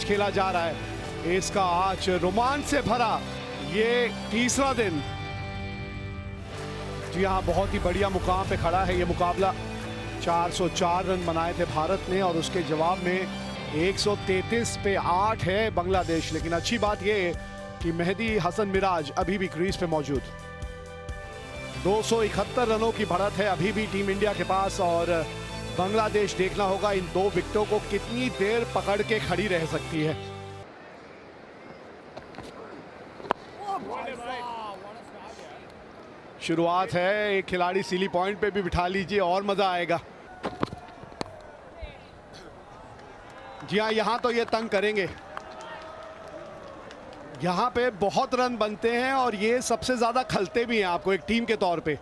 खेला जा रहा है। इसका आज रोमांच से भरा ये तीसरा दिन। जी हाँ, बहुत ही बढ़िया मुकाम पे खड़ा है ये मुकाबला। 404 रन बनाए थे भारत ने और उसके जवाब में 133 पे 8 है बांग्लादेश। लेकिन अच्छी बात ये है कि मेहदी हसन मिराज अभी भी क्रीज पे मौजूद। 271 रनों की बढ़त है अभी भी टीम इंडिया के पास और बांग्लादेश देखना होगा इन 2 विकेटों को कितनी देर पकड़ के खड़ी रह सकती है। शुरुआत है, एक खिलाड़ी सीली पॉइंट पे भी बिठा लीजिए और मजा आएगा। जी हाँ, यहां तो ये तंग करेंगे। यहां पे बहुत रन बनते हैं और ये सबसे ज्यादा खलते भी हैं आपको एक टीम के तौर पे।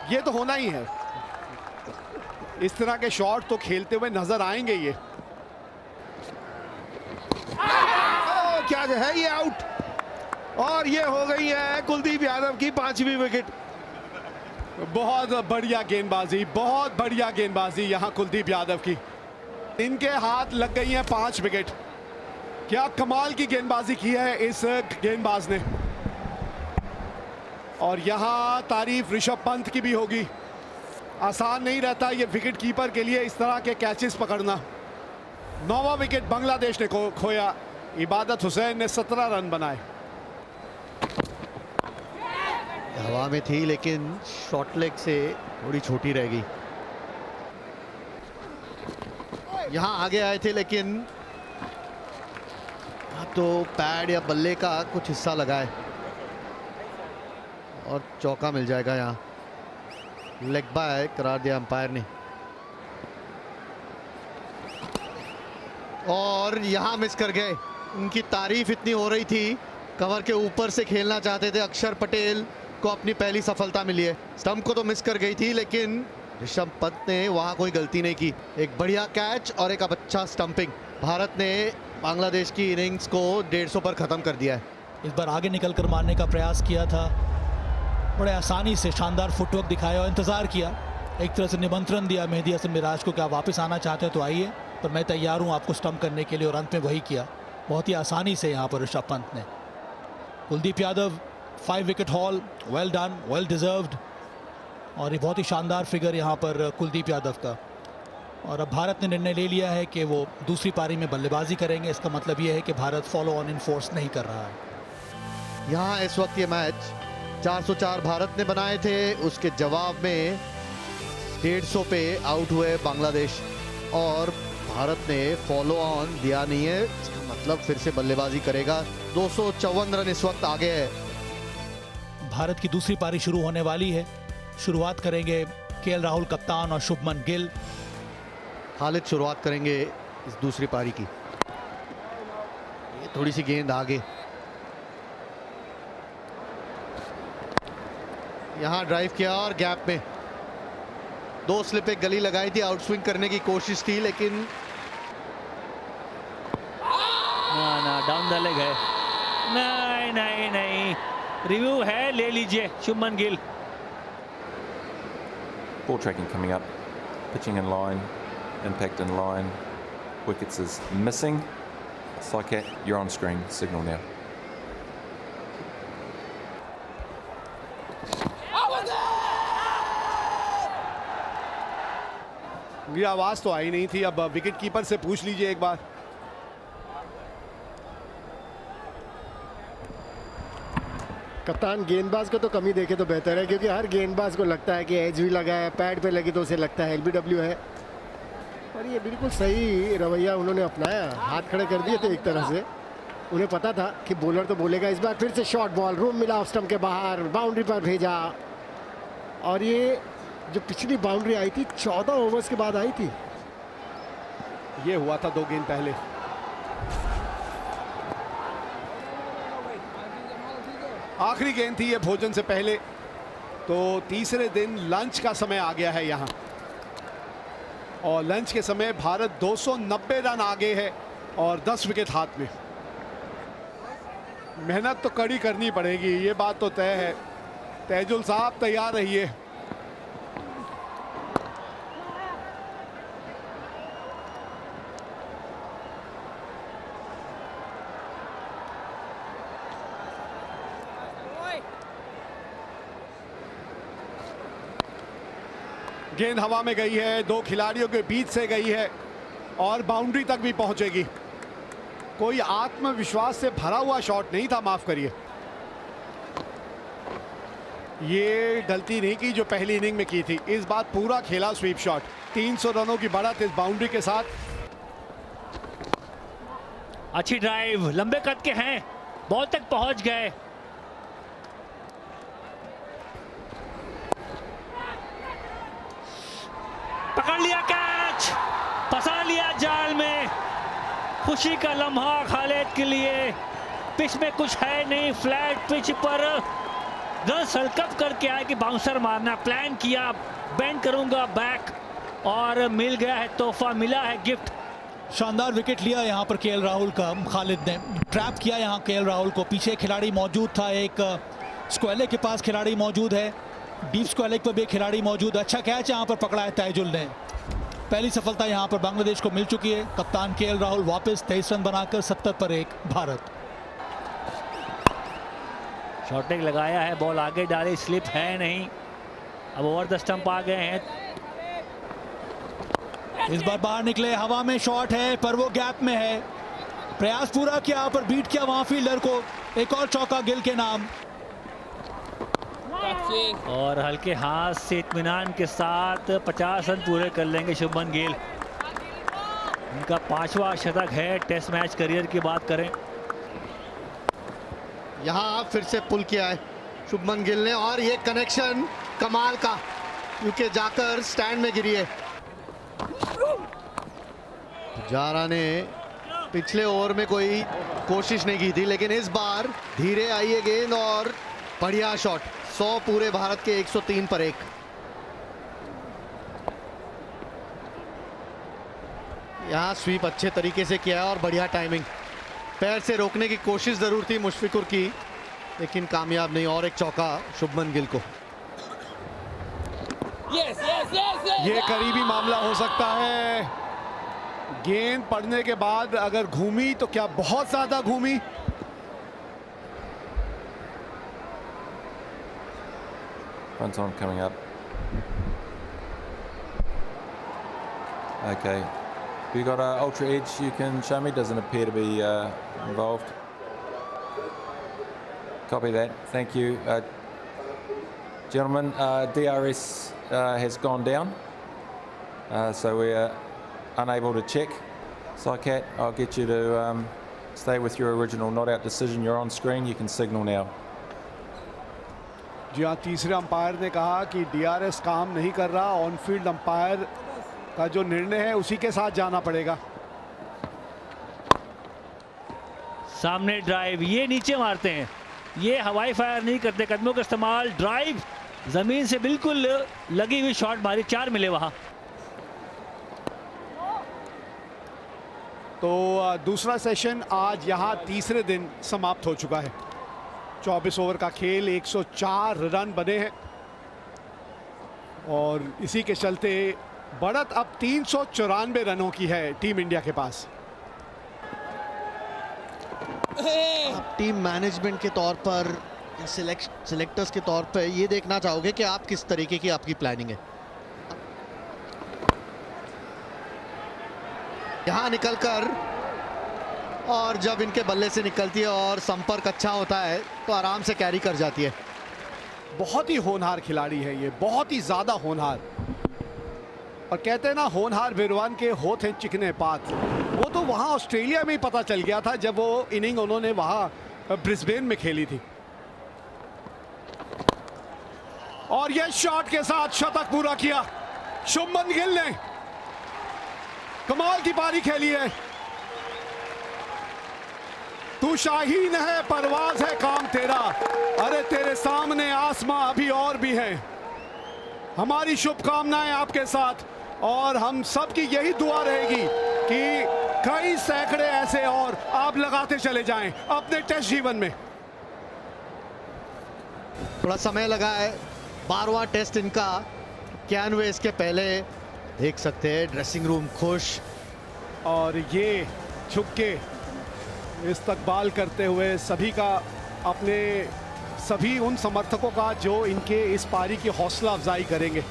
ये तो होना ही है, इस तरह के शॉट तो खेलते हुए नजर आएंगे ये। क्या है ये, आउट। और ये हो गई है कुलदीप यादव की 5वीं विकेट। बहुत बढ़िया गेंदबाजी, बहुत बढ़िया गेंदबाजी यहां कुलदीप यादव की। इनके हाथ लग गई हैं 5 विकेट। क्या कमाल की गेंदबाजी की है इस गेंदबाज ने। और यहां तारीफ ऋषभ पंत की भी होगी। आसान नहीं रहता ये विकेट कीपर के लिए इस तरह के कैचेस पकड़ना। 9वां विकेट बांग्लादेश ने खोया। इबादत हुसैन ने 17 रन बनाए। हवा में थी लेकिन शॉर्ट लेग से थोड़ी छोटी रह गई। यहां आगे आए थे लेकिन तो पैड या बल्ले का कुछ हिस्सा लगा है और चौका मिल जाएगा। यहां लेग बाय करार दिया अंपायर ने और यहां मिस कर गए। उनकी तारीफ इतनी हो रही थी, कवर के ऊपर से खेलना चाहते थे। अक्षर पटेल को अपनी पहली सफलता मिली है। स्टंप को तो मिस कर गई थी लेकिन ऋषभ पंत ने वहां कोई गलती नहीं की। एक बढ़िया कैच और एक अच्छा स्टंपिंग। भारत ने बांग्लादेश की इनिंग्स को 150 पर खत्म कर दिया है। इस बार आगे निकलकर मारने का प्रयास किया था, बड़े आसानी से शानदार फुटवर्क दिखाया और इंतजार किया। एक तरह से निमंत्रण दिया मेहदी हसन मिराज को कि आप वापस आना चाहते हो तो आइए, पर मैं तैयार हूं आपको स्टंप करने के लिए। और अंत में वही किया बहुत ही आसानी से यहां पर ऋषभ पंत ने। Kuldeep Yadav 5 wicket haul, well done, well deserved. और ये बहुत ही शानदार फिगर यहाँ पर कुलदीप यादव का। और अब भारत ने निर्णय ले लिया है कि वो दूसरी पारी में बल्लेबाजी करेंगे। इसका मतलब ये है कि Bharat follow on in force नहीं कर रहा है। यहाँ इस वक्त ये मैच 404 भारत ने बनाए थे, उसके जवाब में 150 पे आउट हुए बांग्लादेश और भारत ने फॉलो ऑन दिया नहीं है। इसका मतलब फिर से बल्लेबाजी करेगा। 254 रन इस वक्त आगे है। भारत की दूसरी पारी शुरू होने वाली है। शुरुआत करेंगे केएल राहुल कप्तान और शुभमन गिल। खालिद शुरुआत करेंगे इस दूसरी पारी की। ये थोड़ी सी गेंद आगे, यहां ड्राइव किया और गैप में 2 स्लिप एक गली लगाई थी। आउट स्विंग करने की कोशिश थी लेकिन ना डाउन द लेग है। नहीं नहीं नहीं, रिव्यू है, ले लीजिए Shubman Gill. Ball tracking coming up, pitching in line, impact in line, wickets is missing. Sycat, you're on screen, signal now. ये आवाज तो आई नहीं थी। अब विकेट कीपर से पूछ लीजिए एक बार। कप्तान, गेंदबाज को तो कमी देखे तो बेहतर है, क्योंकि हर गेंदबाज को लगता है कि एज भी लगा है, पैड पे लगी तो उसे लगता है एलबीडब्ल्यू है। और ये बिल्कुल सही रवैया उन्होंने अपनाया, हाथ खड़े कर दिए थे एक तरह से। उन्हें पता था कि बॉलर तो बोलेगा। इस बार फिर से शॉर्ट बॉल, रूम मिला ऑफ स्टंप के बाहर, बाउंड्री पर भेजा। और ये जो पिछली बाउंड्री आई थी 14 ओवर्स के बाद आई थी। ये हुआ था 2 गेंद पहले। आखिरी गेंद थी ये भोजन से पहले। तो तीसरे दिन लंच का समय आ गया है यहाँ और लंच के समय भारत 290 रन आगे है और 10 विकेट हाथ में। मेहनत तो कड़ी करनी पड़ेगी, ये बात तो तय है। तेजुल साहब तैयार रहिए। गेंद हवा में गई है, दो खिलाड़ियों के बीच से गई है और बाउंड्री तक भी पहुंचेगी। कोई आत्मविश्वास से भरा हुआ शॉट नहीं था, माफ करिए। ये गलती नहीं की जो पहली इनिंग में की थी, इस बार पूरा खेला स्वीप शॉट। 300 रनों की बढ़त इस बाउंड्री के साथ। अच्छी ड्राइव, लंबे कद के हैं, बॉल तक पहुंच गए। पकड़ लिया कैच, फंसा लिया जाल में। खुशी का लम्हा खालिद के लिए। पिच में कुछ है नहीं, फ्लैट पिच पर रन हल्कअप करके आया कि बाउंसर मारना। प्लान किया, बेंड करूंगा बैक, और मिल गया है तोहफा, मिला है गिफ्ट। शानदार विकेट लिया यहाँ पर केएल राहुल का। खालिद ने ट्रैप किया यहाँ केएल राहुल को। पीछे खिलाड़ी मौजूद था, एक स्क्वेले के पास खिलाड़ी मौजूद है, डीप स्क्वेले पर भी खिलाड़ी मौजूद। अच्छा कैच यहाँ पर पकड़ा है ताइजुल ने। पहली सफलता यहाँ पर बांग्लादेश को मिल चुकी है। कप्तान केएल राहुल वापस 23 रन बनाकर 70 पर 1 भारत। शॉर्ट लेग लगाया है, बॉल आगे डाली, स्लिप है नहीं। अब ओवर द स्टंप आ गए हैं। इस बार बाहर निकले, हवा में शॉट है पर वो गैप में है। प्रयास पूरा किया पर बीट किया वहां फील्डर को। एक और चौका गिल के नाम। और हल्के हाथ से इत्मीनान के साथ 50 रन पूरे कर लेंगे शुभमन गिल। उनका 5वां शतक है टेस्ट मैच करियर की बात करें। यहाँ फिर से पुल किया है शुभमन गिल ने, और ये कनेक्शन कमाल का, क्योंकि जाकर स्टैंड में गिरी है। पुजारा ने पिछले ओवर में कोई कोशिश नहीं की थी, लेकिन इस बार धीरे आई है गेंद और बढ़िया शॉट। 100 पूरे भारत के 103 पर 1। यहाँ स्वीप अच्छे तरीके से किया है और बढ़िया टाइमिंग। पैर से रोकने की कोशिश जरूर थी मुशफिकुर की, लेकिन कामयाब नहीं। और एक चौका शुभमन गिल को। ये करीबी मामला हो सकता है। गेंद पड़ने के बाद अगर घूमी तो क्या बहुत ज्यादा घूमी। Front on coming up. Okay. Have you got an ultra edge you can show me? Doesn't appear to be involved. Copy that. Thank you. Gentlemen, DRS has gone down. So we're unable to check. Psycat, I'll get you to stay with your original not out decision. You're on screen. You can signal now. जी हाँ, तीसरे umpire ने कहा कि DRS काम नहीं कर रहा। On field umpire का जो निर्णय है उसी के साथ जाना पड़ेगा। सामने ड्राइव, ये नीचे मारते हैं, ये हवाई फायर नहीं करते, कदमों का इस्तेमाल। ड्राइव जमीन से बिल्कुल लगी हुई शॉट मारी, 4 मिले वहां। तो दूसरा सेशन आज यहाँ तीसरे दिन समाप्त हो चुका है। 24 ओवर का खेल, 104 रन बने हैं और इसी के चलते बढ़त अब 394 रनों की है टीम इंडिया के पास। आप टीम मैनेजमेंट के तौर पर, सिलेक्टर्स के तौर पर ये देखना चाहोगे कि आप किस तरीके की आपकी प्लानिंग है। यहाँ निकलकर, और जब इनके बल्ले से निकलती है और संपर्क अच्छा होता है तो आराम से कैरी कर जाती है। बहुत ही होनहार खिलाड़ी है ये, बहुत ही ज्यादा होनहार। और कहते हैं ना, होनहार बिरवान के होत हैं चिकने पात। वो तो वहां ऑस्ट्रेलिया में ही पता चल गया था जब वो इनिंग उन्होंने वहां ब्रिस्बेन में खेली थी। और ये शॉट के साथ शतक पूरा किया शुभमन गिल ने। कमाल की पारी खेली है। तू शाहीन है, परवाज है काम तेरा, अरे तेरे सामने आसमां अभी और भी है। हमारी शुभकामनाएं आपके साथ, और हम सब की यही दुआ रहेगी कि कई सैकड़े ऐसे और आप लगाते चले जाएं अपने टेस्ट जीवन में। थोड़ा समय लगा है, 12वां टेस्ट इनका। कैनवे इसके पहले देख सकते हैं, ड्रेसिंग रूम खुश। और ये झुक के इस्तकबाल करते हुए सभी का, अपने सभी उन समर्थकों का जो इनके इस पारी की हौसला अफजाई करेंगे।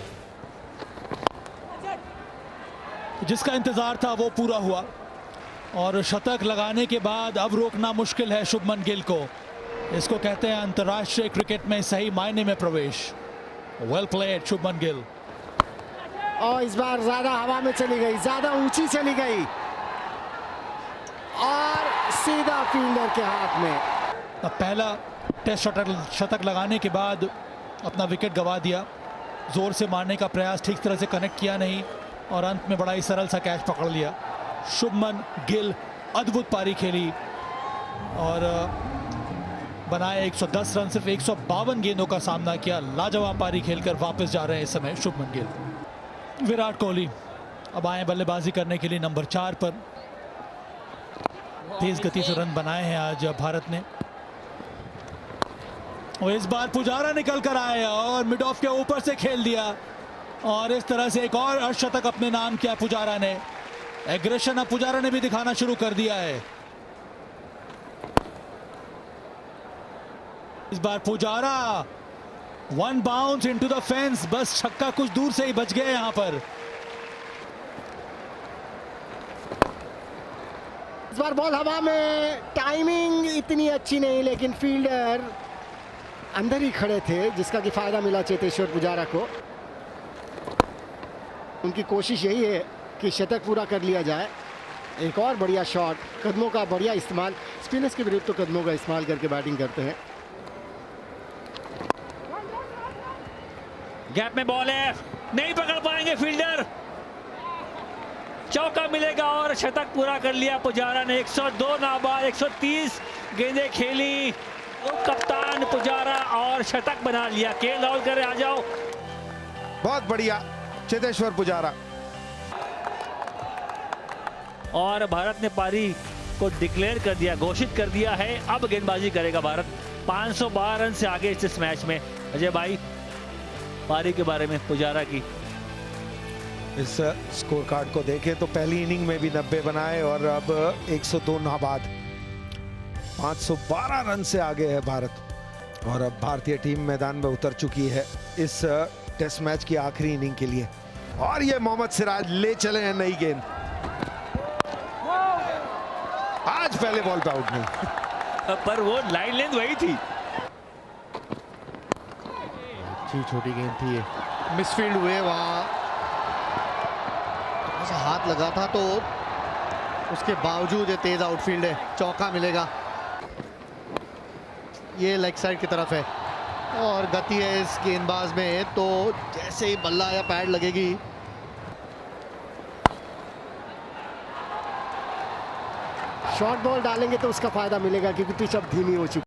जिसका इंतजार था वो पूरा हुआ और शतक लगाने के बाद अब रोकना मुश्किल है शुभमन गिल को। इसको कहते हैं अंतर्राष्ट्रीय क्रिकेट में सही मायने में प्रवेश। Well played Shubman Gill. और इस बार ज्यादा हवा में चली गई, ज्यादा ऊंची चली गई और सीधा फील्डर के हाथ में। अब पहला टेस्ट शतक लगाने के बाद अपना विकेट गंवा दिया। जोर से मारने का प्रयास ठीक तरह से कनेक्ट किया नहीं और अंत में बड़ा ही सरल सा कैच पकड़ लिया। शुभमन गिल अद्भुत पारी खेली और बनाए 110 रन, सिर्फ 152 गेंदों का सामना किया। लाजवाब पारी खेलकर वापस जा रहे हैं इस समय शुभमन गिल। विराट कोहली अब आए बल्लेबाजी करने के लिए नंबर 4 पर। तेज गति से रन बनाए हैं आज भारत ने और इस बार पुजारा निकल कर आए और मिड ऑफ के ऊपर से खेल दिया और इस तरह से एक और अर्धशतक अपने नाम किया पुजारा ने। एग्रेशन अब पुजारा ने भी दिखाना शुरू कर दिया है। इस बार Pujara one bounce into the fence, बस छक्का कुछ दूर से ही बच गए यहां पर। इस बार बॉल हवा में, टाइमिंग इतनी अच्छी नहीं लेकिन फील्डर अंदर ही खड़े थे जिसका कि फायदा मिला चेतेश्वर पुजारा को। उनकी कोशिश यही है कि शतक पूरा कर लिया जाए। एक और बढ़िया शॉट, कदमों का बढ़िया इस्तेमाल। स्पिनर्स के विरुद्ध तो कदमों का इस्तेमाल करके बैटिंग करते हैं। गैप में बॉल है, नहीं पकड़ पाएंगे फील्डर। चौका मिलेगा और शतक पूरा कर लिया पुजारा ने। 102 नाबाद 130 गेंदें खेली, कप्तान पुजारा और शतक बना लिया। केएल राहुल करे आ जाओ। बहुत बढ़िया चेतेश्वर पुजारा। और भारत ने पारी को डिक्लेयर कर दिया, घोषित कर दिया है। अब गेंदबाजी करेगा भारत 512 रन से आगे इस मैच में। अजय भाई, पारी के बारे में पुजारा की इस स्कोर कार्ड को देखें तो पहली इनिंग में भी 90 बनाए और अब 102 नाबाद, 512 रन से आगे है भारत। और अब भारतीय टीम मैदान में उतर चुकी है इस टेस्ट मैच की आखिरी इनिंग के लिए। और ये मोहम्मद सिराज ले चले हैं नई गेंद। आज पहले बॉल पे आउट नहीं, पर वो लाइन लेंथ वही थी। अच्छी छोटी गेंद थी ये, मिसफील्ड हुए वहां। ऐसा हाथ लगा था तो उसके बावजूद ये तेज आउटफील्ड है। चौका मिलेगा। ये लेग साइड की तरफ है और गति है इस गेंदबाज में, तो जैसे ही बल्ला या पैड लगेगी शॉर्ट बॉल डालेंगे तो उसका फायदा मिलेगा क्योंकि पिच अब धीमी हो चुकी है।